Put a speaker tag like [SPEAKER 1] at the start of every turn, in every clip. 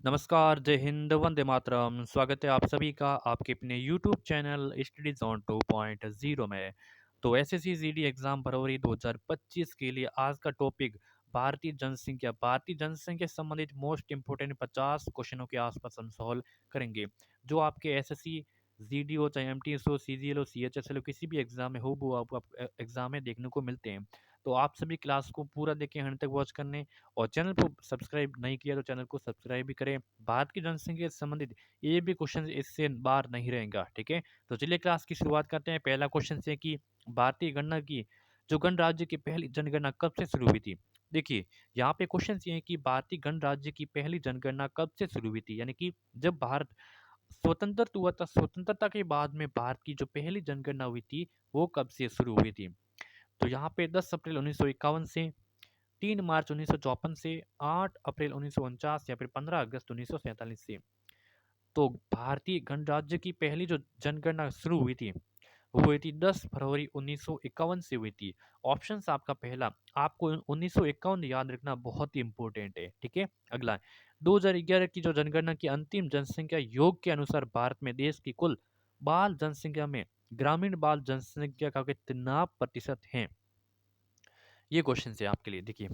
[SPEAKER 1] नमस्कार, जय हिंद, वंदे मातरम। स्वागत है आप सभी का आपके अपने यूट्यूब चैनल स्टडी जोन 2.0 में। तो एसएससी जीडी एग्जाम फरवरी 2025 के लिए आज का टॉपिक भारतीय जनसंख्या से संबंधित मोस्ट इंपोर्टेंट 50 क्वेश्चनों के आसपास हम सॉल्व करेंगे, जो आपके एसएससी जीडी हो, चाहे एमटीएस हो, सीजीएल हो, सीएचएसएल हो, किसी भी एग्जाम में हो वो आपको एग्जाम में देखने को मिलते हैं। तो आप सभी क्लास को पूरा देखें, अंत तक वॉच करने, और चैनल को सब्सक्राइब नहीं किया तो चैनल को सब्सक्राइब भी करें। भारत की जनसंख्या से संबंधित ये भी क्वेश्चन इससे बाहर नहीं रहेगा, ठीक है। तो चलिए क्लास की शुरुआत करते हैं। पहला क्वेश्चन है कि भारतीय गणना की जो गणराज्य की पहली जनगणना कब से शुरू हुई थी। देखिए, यहाँ पे क्वेश्चन ये है कि भारतीय गणराज्य की पहली जनगणना कब से शुरू हुई थी, यानी कि जब भारत स्वतंत्र हुआ था, स्वतंत्रता के बाद में भारत की जो पहली जनगणना हुई थी वो कब से शुरू हुई थी। तो यहाँ पे 10 अप्रैल 1951 से, 3 मार्च 1954 से, 8 अप्रैल 1949 या फिर 15 अगस्त 1947 से। तो भारतीय गणराज्य की पहली जो जनगणना शुरू हुई थी वो हुई थी 10 फरवरी 1951 से हुई थी। ऑप्शन आपका पहला, आपको 1951 याद रखना बहुत ही इंपॉर्टेंट है, ठीक है। अगला, 2011 की जो जनगणना की अंतिम जनसंख्या योग के अनुसार भारत में देश की कुल बाल जनसंख्या में ग्रामीण बाल जनसंख्या का कितना प्रतिशत है। ये क्वेश्चन है आपके लिए। देखिए,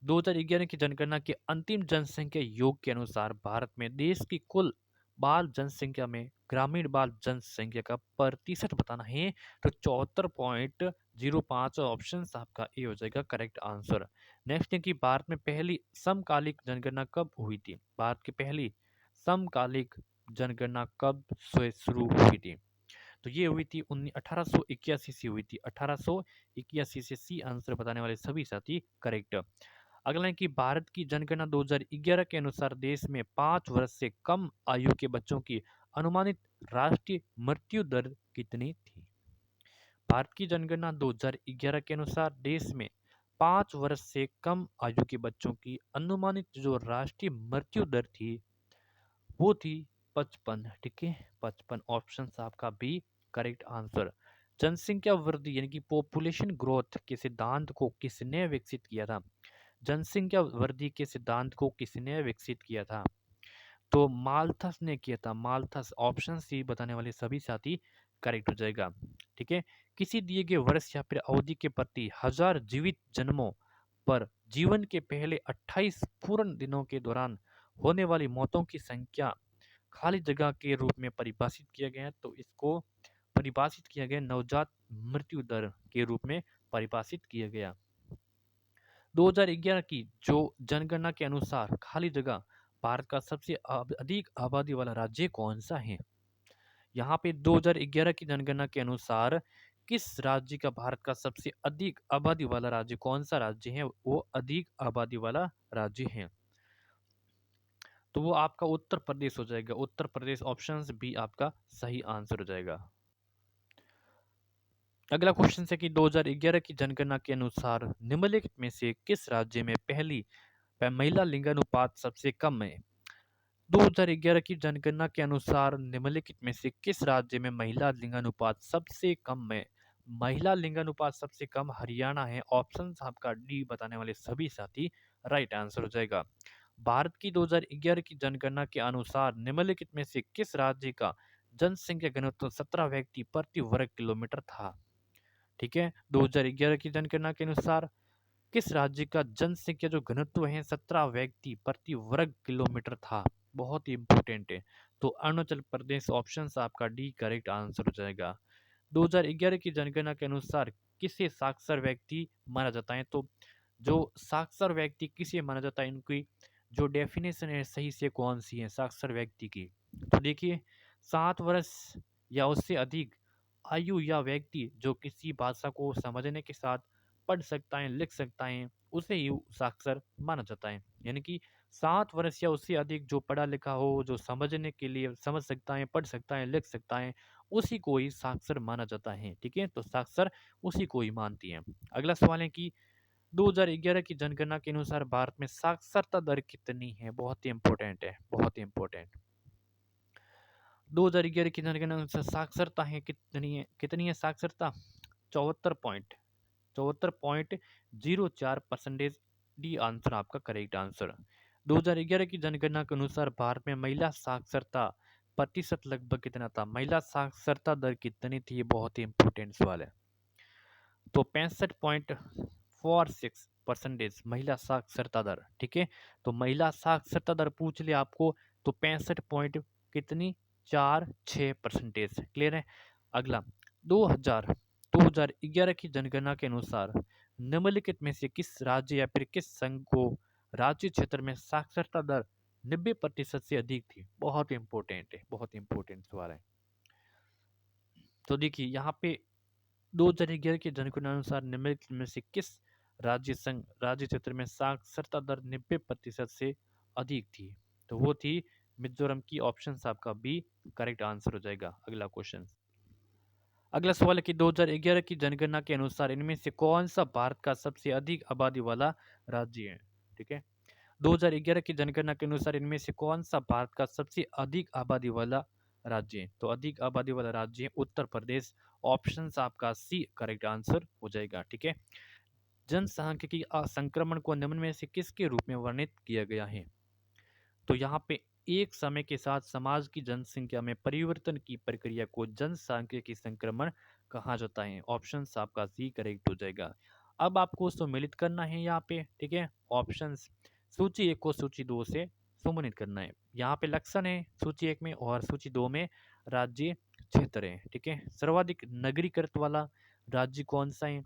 [SPEAKER 1] 2011 की जनगणना की अंतिम जनसंख्या योग के अनुसार भारत में देश की कुल बाल जनसंख्या में ग्रामीण बाल जनसंख्या का प्रतिशत बताना है। तो 74.05 ऑप्शन आपका ए हो जाएगा करेक्ट आंसर। नेक्स्ट है कि भारत में पहली समकालिक जनगणना कब हुई थी। भारत की पहली समकालिक जनगणना कब से शुरू हुई थी। तो ये हुई थी 1881 से हुई थी। 1881 से सी आंसर बताने वाले सभी साथी करेक्ट। अगला है कि भारत की जनगणना 2011 के अनुसार देश में 5 वर्ष से कम आयु के बच्चों की अनुमानित राष्ट्रीय मृत्यु दर कितनी थी। भारत की जनगणना 2011 के अनुसार देश में 5 वर्ष से कम आयु के बच्चों की अनुमानित जो राष्ट्रीय मृत्यु दर थी वो थी 55, ठीक है। 55 ऑप्शन आपका बी करेक्ट आंसर। जनसंख्या वृद्धि यानी कि पॉपुलेशन ग्रोथ के सिद्धांत को किसने विकसित किया था। जनसंख्या वृद्धि के सिद्धांत को किसने विकसित किया था। तो माल्थस ने किया था। माल्थस, ऑप्शन सी बताने वाले सभी साथी करेक्ट हो जाएगा, ठीक है। किसी दिए गए वर्ष या फिर अवधि के प्रति 1000 जीवित जन्मों पर जीवन के पहले 28 पूर्ण दिनों के दौरान होने वाली मौतों की संख्या खाली जगह के रूप में परिभाषित किया गया है। तो इसको परिभाषित किया गया नवजात मृत्यु दर के रूप में परिभाषित किया गया। 2011 की जो जनगणना के अनुसार खाली जगह भारत का सबसे अधिक आबादी वाला राज्य कौन सा है। यहाँ पे 2011 की जनगणना के अनुसार किस राज्य का भारत का सबसे अधिक आबादी वाला राज्य कौन सा राज्य है, वो अधिक आबादी वाला राज्य है। तो वो आपका उत्तर प्रदेश हो जाएगा। उत्तर प्रदेश ऑप्शन बी आपका सही आंसर हो जाएगा। अगला क्वेश्चन है कि 2011 की जनगणना के अनुसार निम्नलिखित में से किस राज्य में पहली महिला लिंगानुपात सबसे कम है। 2011 की जनगणना के अनुसार निम्नलिखित में से किस राज्य में महिला लिंगानुपात सबसे कम है। महिला लिंगानुपात सबसे कम हरियाणा है। ऑप्शन आपका डी बताने वाले सभी साथी राइट आंसर हो जाएगा। भारत की 2011 की जनगणना के अनुसार निम्नलिखित में से किस राज्य का जनसंख्या घनत्व 17 व्यक्ति प्रति वर्ग किलोमीटर था। ठीक है, 2011 की जनगणना के अनुसार किस राज्य का जनसंख्या जो घनत्व है 17 व्यक्ति प्रति वर्ग किलोमीटर था। बहुत ही इंपॉर्टेंट है। तो अरुणाचल प्रदेश ऑप्शन आपका डी करेक्ट आंसर हो जाएगा। 2011 की जनगणना के अनुसार किसे साक्षर व्यक्ति माना जाता है। तो जो साक्षर व्यक्ति किसे माना जाता है, इनकी जो डेफिनेशन है सही से कौन सी है साक्षर व्यक्ति की। तो देखिए, 7 वर्ष या उससे अधिक आयु या व्यक्ति जो किसी भाषा को समझने के साथ पढ़ सकता है, लिख सकता है, उसे ही साक्षर माना जाता है। यानी कि 7 वर्ष या उससे अधिक जो पढ़ा लिखा हो, जो समझने के लिए समझ सकता है, पढ़ सकता है, लिख सकता है, उसी को ही साक्षर माना जाता है। ठीक है, तो साक्षर उसी को ही मानती है। अगला सवाल है कि 2011 की जनगणना के अनुसार भारत में साक्षरता दर कितनी है। बहुत ही इंपॉर्टेंट है, बहुत ही इंपॉर्टेंट। 2011 की जनगणना के अनुसार साक्षरता है कितनी है साक्षरता। 74.04% डी आंसर आपका करेक्ट आंसर। 2011 की जनगणना के अनुसार भारत में महिला साक्षरता प्रतिशत लगभग कितना था? महिला साक्षरता दर कितनी थी? ये बहुत ही इंपॉर्टेंट सवाल है। तो 65.46% महिला साक्षरता दर। ठीक है, तो महिला साक्षरता दर पूछ लिया आपको, तो 65 पॉइंट कितनी, 46%। क्लियर है। अगला 2011 की जनगणना के अनुसार निम्नलिखित में से किस राज्य या फिर किस संघ को राज्य क्षेत्र में साक्षरता दर 90% से अधिक थी? बहुत इंपॉर्टेंट है, बहुत इंपॉर्टेंट सवाल है। तो देखिए यहाँ पे 2011 की जनगणना अनुसार निम्नलिखित में से किस राज्य क्षेत्र में साक्षरता दर 90% से अधिक थी? तो वो थी मिजोरम की। ऑप्शन आपका बी करेक्ट आंसर हो जाएगा। अगला क्वेश्चन, अगला सवाल है कि 2011 की जनगणना के अनुसार इनमें से कौन सा भारत का सबसे अधिक आबादी वाला राज्य है? ठीक है, 2011 की जनगणना के अनुसार इनमें से कौन सा भारत का सबसे अधिक आबादी वाला राज्य है? तो अधिक आबादी वाला राज्य है उत्तर प्रदेश। ऑप्शन आपका सी करेक्ट आंसर हो जाएगा। ठीक है, जनसांख्यिकी संक्रमण को निम्न में से किसके रूप में वर्णित किया गया है? तो यहाँ पे एक समय के साथ समाज की जनसंख्या में परिवर्तन की प्रक्रिया को जनसांख्यिकी संक्रमण कहा जाता है। ऑप्शन आपका सी करेक्ट हो जाएगा। अब आपको सम्मिलित करना है यहाँ पे। ठीक है, ऑप्शंस सूची एक को सूची दो से सम्मिलित करना है। यहाँ पे लक्षण है सूची एक में और सूची दो में राज्य क्षेत्र है। ठीक है, सर्वाधिक नगरीकृत वाला राज्य कौन सा है?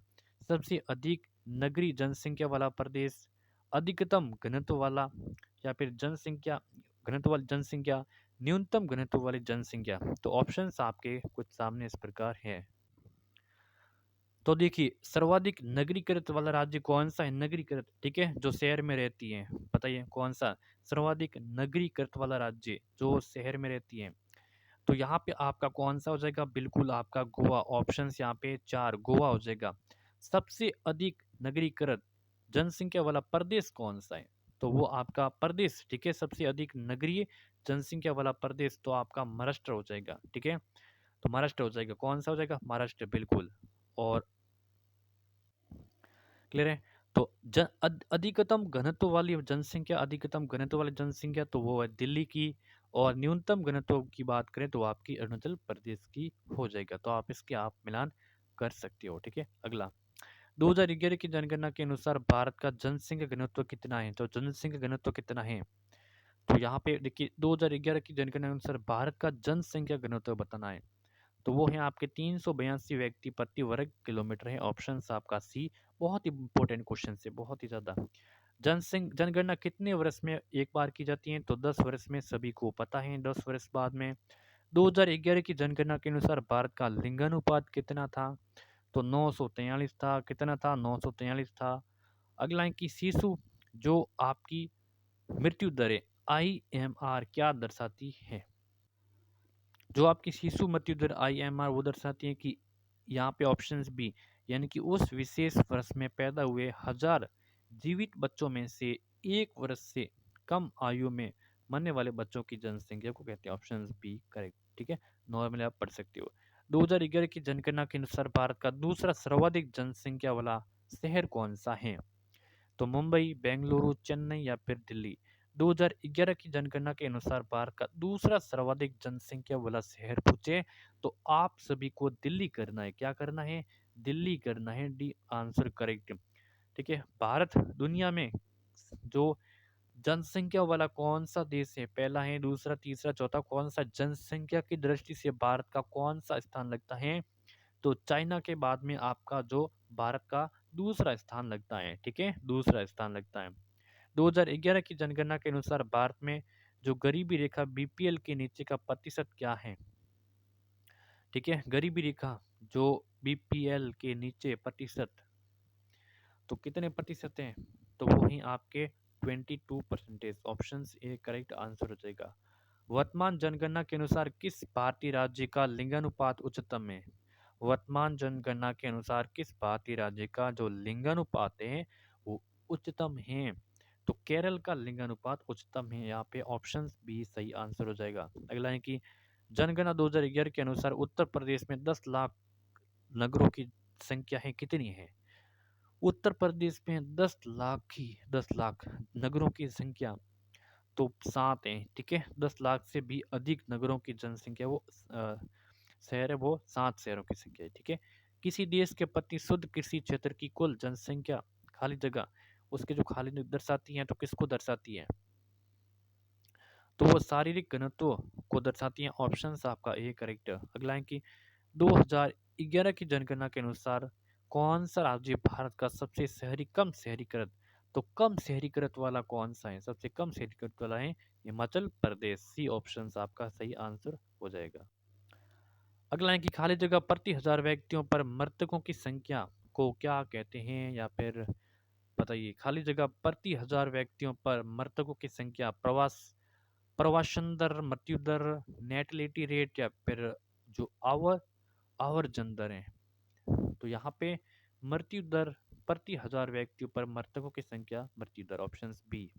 [SPEAKER 1] सबसे अधिक नगरीय जनसंख्या वाला प्रदेश, अधिकतम घनत्व वाला, या फिर जनसंख्या घनत्व वाली जनसंख्या, न्यूनतम घनत्व वाली जनसंख्या। तो ऑप्शंस आपके कुछ सामने इस प्रकार है। तो देखिए सर्वाधिक नगरीकृत वाला राज्य कौन सा है? नगरीकृत, ठीक है, जो शहर में रहती है। बताइए कौन सा सर्वाधिक नगरीकृत वाला राज्य जो शहर में रहती है? तो यहाँ पे आपका कौन सा हो जाएगा? बिल्कुल आपका गोवा। ऑप्शंस यहाँ पे चार, गोवा हो जाएगा। सबसे अधिक नगरीकृत जनसंख्या वाला प्रदेश कौन सा है? तो वो आपका प्रदेश, ठीक है, सबसे अधिक नगरीय जनसंख्या वाला प्रदेश तो आपका महाराष्ट्र हो जाएगा। ठीक है, तो महाराष्ट्र हो जाएगा। कौन सा हो जाएगा? महाराष्ट्र, बिल्कुल। और क्लियर है। तो अधिकतम घनत्व वाली जनसंख्या, अधिकतम घनत्व वाली जनसंख्या तो वो है दिल्ली की, और न्यूनतम घनत्व की बात करें तो आपकी अरुणाचल प्रदेश की हो जाएगा। तो आप इसके आप मिलान कर सकते हो। ठीक है, अगला 2011 की जनगणना के अनुसार भारत का जनसंख्या घनत्व कितना है? तो जनसंख्या घनत्व कितना है? तो यहाँ पे देखिए 2011 की जनगणना के अनुसार भारत का जनसंख्या घनत्व बताना है। तो वो है आपके 382 व्यक्ति प्रति वर्ग किलोमीटर है। ऑप्शन आपका सी। बहुत ही इंपॉर्टेंट क्वेश्चन है, बहुत ही ज्यादा। जनगणना कितने वर्ष में एक बार की जाती है? तो 10 वर्ष में, सभी को पता है। 10 वर्ष बाद में 2011 की जनगणना के अनुसार भारत का लिंगानुपात कितना था? तो 943 था। कितना था? 943 था। अगला है कि शिशु जो आपकी मृत्यु दर है IMR क्या दर्शाती है? जो आपकी शिशु मृत्यु दर IMR वो दर्शाती है कि यहाँ पे ऑप्शंस बी, यानी कि उस विशेष वर्ष में पैदा हुए 1000 जीवित बच्चों में से 1 वर्ष से कम आयु में मरने वाले बच्चों की जनसंख्या को कहते हैं। Option B correct. ठीक है, नॉर्मली आप पढ़ सकते हो। 2011 की जनगणना के अनुसार भारत का दूसरा सर्वाधिक जनसंख्या वाला शहर कौन सा है? तो मुंबई, बेंगलुरु, चेन्नई या फिर दिल्ली। 2011 की जनगणना के अनुसार भारत का दूसरा सर्वाधिक जनसंख्या वाला शहर पूछे तो आप सभी को दिल्ली करना है। क्या करना है? दिल्ली करना है। D answer correct. ठीक है, भारत दुनिया में जो जनसंख्या वाला कौन सा देश है? पहला है, दूसरा, तीसरा, चौथा, कौन सा जनसंख्या की दृष्टि से भारत का कौन सा स्थान लगता है? तो चाइना के बाद में आपका जो भारत का दूसरा स्थान लगता है। ठीक है, दूसरा स्थान लगता है। 2011 की जनगणना के अनुसार भारत में जो गरीबी रेखा BPL के नीचे का प्रतिशत क्या है? ठीक है, गरीबी रेखा जो BPL के नीचे प्रतिशत, तो कितने प्रतिशत हैं? तो वो ही आपके 22%। ऑप्शन ए करेक्ट आंसर हो जाएगा। वर्तमान जनगणना के अनुसार किस भारतीय राज्य का लिंगानुपात उच्चतम है? वर्तमान जनगणना के अनुसार किस भारतीय राज्य का जो लिंगानुपात है वो उच्चतम है? तो केरल का लिंगानुपात उच्चतम है। यहाँ पे ऑप्शन बी सही आंसर हो जाएगा। अगला है कि जनगणना 2011 के अनुसार उत्तर प्रदेश में 10 लाख नगरों की संख्या है कितनी है? उत्तर प्रदेश में 10 लाख नगरों की संख्या तो 7 हैं, ठीक है। 10 लाख से भी अधिक नगरों की जनसंख्या वो शहर है, वो 7 शहरों की संख्या है, ठीक है। किसी देश के प्रति शुद्ध कृषि क्षेत्र की कुल जनसंख्या खाली जगह उसके जो खाली जगह दर्शाती है तो किसको दर्शाती है, तो वो शारीरिक घनत्व को दर्शाती है। ऑप्शन आपका ए करेक्ट है। अगला है कि 2011 की जनगणना के अनुसार कौन सा राज्य भारत का सबसे कम शहरीकृत, तो कम शहरीकृत वाला कौन सा है, सबसे कम शहरीकृत वाला है हिमाचल प्रदेश। सी ऑप्शन आपका सही आंसर हो जाएगा। अगला है कि खाली जगह प्रति 1000 व्यक्तियों पर मृतकों की संख्या को क्या कहते हैं, या फिर बताइए। खाली जगह प्रति 1000 व्यक्तियों पर मृतकों की संख्या प्रवासन दर, मृत्यु दर, नेटलिटी रेट, या फिर जो आवर्जन दर है। तो यहाँ पे मृत्यु दर प्रति 1000 व्यक्तियों पर मृतकों की संख्या मृत्यु दर, ऑप्शन बी।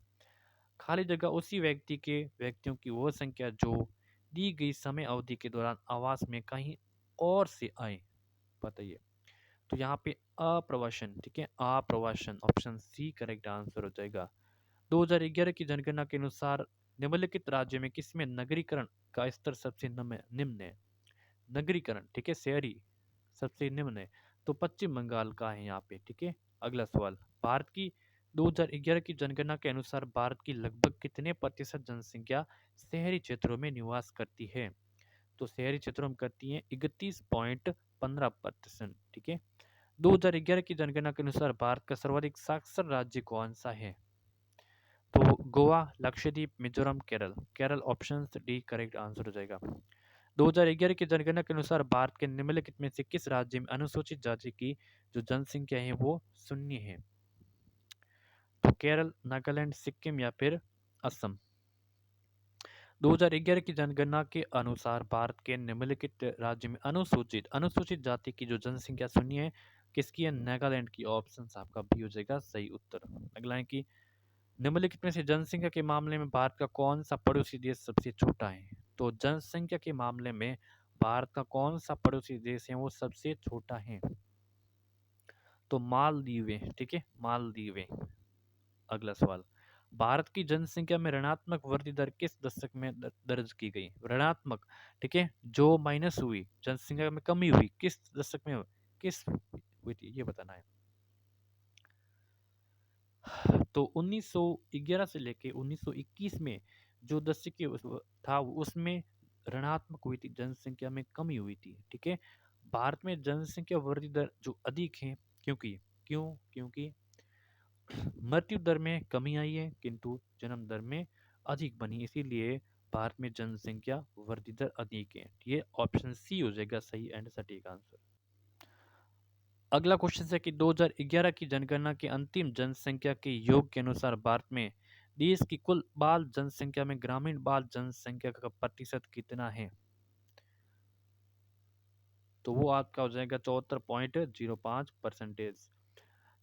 [SPEAKER 1] खाली जगह उसी व्यक्तियों की वो संख्या जो दी गई समय अवधि के दौरान आवास में कहीं और से आए, बताइए। तो यहाँ पे अप्रवासन, ठीक है, अप्रवासन, ऑप्शन सी करेक्ट आंसर हो जाएगा। 2011 की जनगणना के अनुसार निम्नलिखित राज्य में किसमें नगरीकरण का स्तर सबसे निम्न है। नगरीकरण, ठीक है, शहरी सबसे निम्न है, तो पश्चिम बंगाल का है यहाँ पे, ठीक है। अगला सवाल, भारत की 2011 की जनगणना के अनुसार भारत की लगभग कितने प्रतिशत जनसंख्या शहरी क्षेत्रों में निवास करती है, तो शहरी क्षेत्रों में करती है 31.15%, ठीक है। 2011 की जनगणना के अनुसार भारत का सर्वाधिक साक्षर राज्य कौन सा है, तो Goa, Lakshadweep, Mizoram, Kerala. Kerala, option D correct answer हो जाएगा। 2011 की जनगणना के अनुसार भारत के निम्नलिखित में से किस राज्य में अनुसूचित जाति की जो जनसंख्या है वो शून्य है, तो केरल, नागालैंड, सिक्किम, या फिर असम। 2011 की जनगणना के अनुसार भारत के निम्नलिखित राज्य में अनुसूचित जाति की जो जनसंख्या शून्य है, किसकी है, नागालैंड की। ऑप्शन आपका भी हो जाएगा सही उत्तर। अगला है कि निम्नलिखित में से जनसंख्या के मामले में भारत का कौन सा पड़ोसी देश सबसे छोटा है, तो जनसंख्या के मामले में भारत का कौन सा पड़ोसी देश है वो सबसे छोटा है, तो मालदीव है, ठीक है, मालदीव है। अगला सवाल, भारत की जनसंख्या में ऋणात्मक वृद्धि दर किस दशक में दर्ज की गई, ऋणात्मक, ठीक है, जो माइनस हुई, जनसंख्या में कमी हुई, किस दशक में किस हुई थी ये बताना है। तो 1911 से लेके 1921 में जो दशक था उसमें ऋणात्मक हुई थी, जनसंख्या में कमी हुई थी, ठीक है। भारत में जनसंख्या वृद्धि दर जो अधिक है, क्योंकि मृत्यु दर में कमी आई है किंतु जन्म दर में अधिक बनी, इसीलिए भारत में जनसंख्या वृद्धि दर अधिक है। ये ऑप्शन सी हो जाएगा सही एंड सटीक आंसर। अगला क्वेश्चन है कि 2011 की जनगणना के अंतिम जनसंख्या के योग के अनुसार भारत में देश की कुल बाल जनसंख्या में ग्रामीण बाल जनसंख्या का प्रतिशत कितना है, तो वो आपका हो जाएगा 74.05%।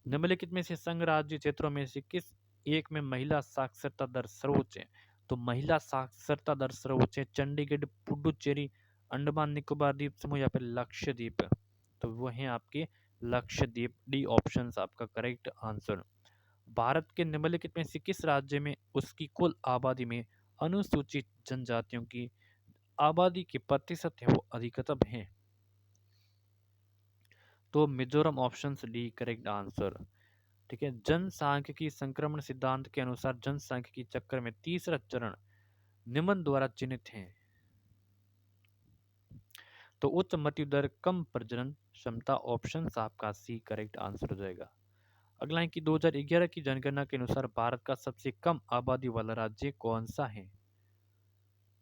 [SPEAKER 1] निम्नलिखित में से संघ राज्य क्षेत्रों में से किस एक में महिला साक्षरता दर सर्वोच्च है, तो महिला साक्षरता दर सर्वोच्च है चंडीगढ़, पुडुचेरी, अंडमान निकोबार द्वीप समूह, या फिर लक्षद्वीप। तो वो है आपके लक्षद्वीप। डी ऑप्शन आपका करेक्ट आंसर। भारत के निम्नलिखित में से किस राज्य में उसकी कुल आबादी में अनुसूचित जनजातियों की आबादी के प्रतिशत है वो अधिकतम है, तो Mizoram, option D correct answer, ठीक है। जनसांख्यिकी संक्रमण सिद्धांत के अनुसार जनसांख्यिकी चक्र में तीसरा चरण निम्न द्वारा चिन्हित है, तो उच्च मृत्यु दर, कम प्रजनन क्षमता, ऑप्शन आपका सी करेक्ट आंसर हो जाएगा। अगला है कि 2011 की जनगणना के अनुसार भारत का सबसे कम आबादी वाला राज्य कौन सा है,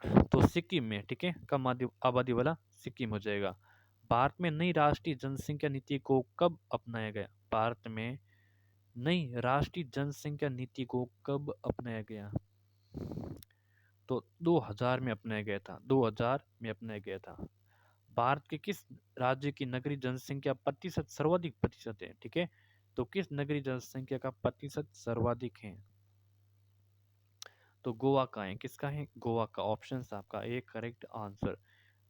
[SPEAKER 1] तो सिक्किम में, ठीक है, कम आबादी वाला सिक्किम हो जाएगा। भारत में नई राष्ट्रीय जनसंख्या नीति को कब अपनाया गया, भारत में नई राष्ट्रीय जनसंख्या नीति को कब अपनाया गया, तो 2000 में अपनाया गया था, 2000 में अपनाया गया था। भारत के किस राज्य की नगरीय जनसंख्या प्रतिशत सर्वाधिक प्रतिशत है, ठीक है, तो किस नगरीय जनसंख्या का प्रतिशत सर्वाधिक है, तो गोवा का है, किसका है, गोवा का। ऑप्शन आपका एक करेक्ट आंसर।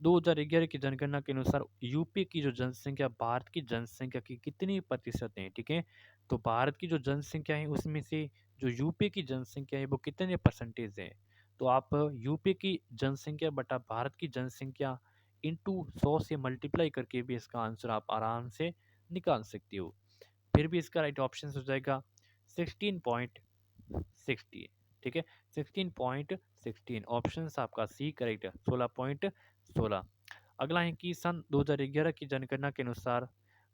[SPEAKER 1] 2011 की जनगणना के अनुसार यूपी की जो जनसंख्या भारत की जनसंख्या की कितनी प्रतिशत है, ठीक है, तो भारत की जो जनसंख्या है उसमें से जो यूपी की जनसंख्या है वो कितने परसेंटेज है। तो आप यूपी की जनसंख्या बटा भारत की जनसंख्या इंटू 100 से मल्टीप्लाई करके भी इसका आंसर आप आराम से निकाल सकते हो। फिर भी इसका राइट ऑप्शन हो जाएगा 16.16। ठीक है, 16.16 ऑप्शन आपका सी करेक्ट है, 16.16। अगला है कि सन 2011 की जनगणना के अनुसार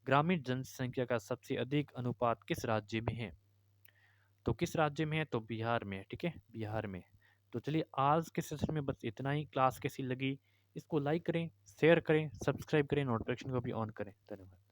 [SPEAKER 1] ग्रामीण जनसंख्या का सबसे अधिक अनुपात किस राज्य में है। तो किस राज्य में है, तो बिहार में है। ठीक है, बिहार में। तो चलिए आज के सेशन में बस इतना ही। क्लास कैसी लगी इसको लाइक करें, शेयर करें, सब्सक्राइब करें, नोटिफिकेशन को भी ऑन करें। धन्यवाद।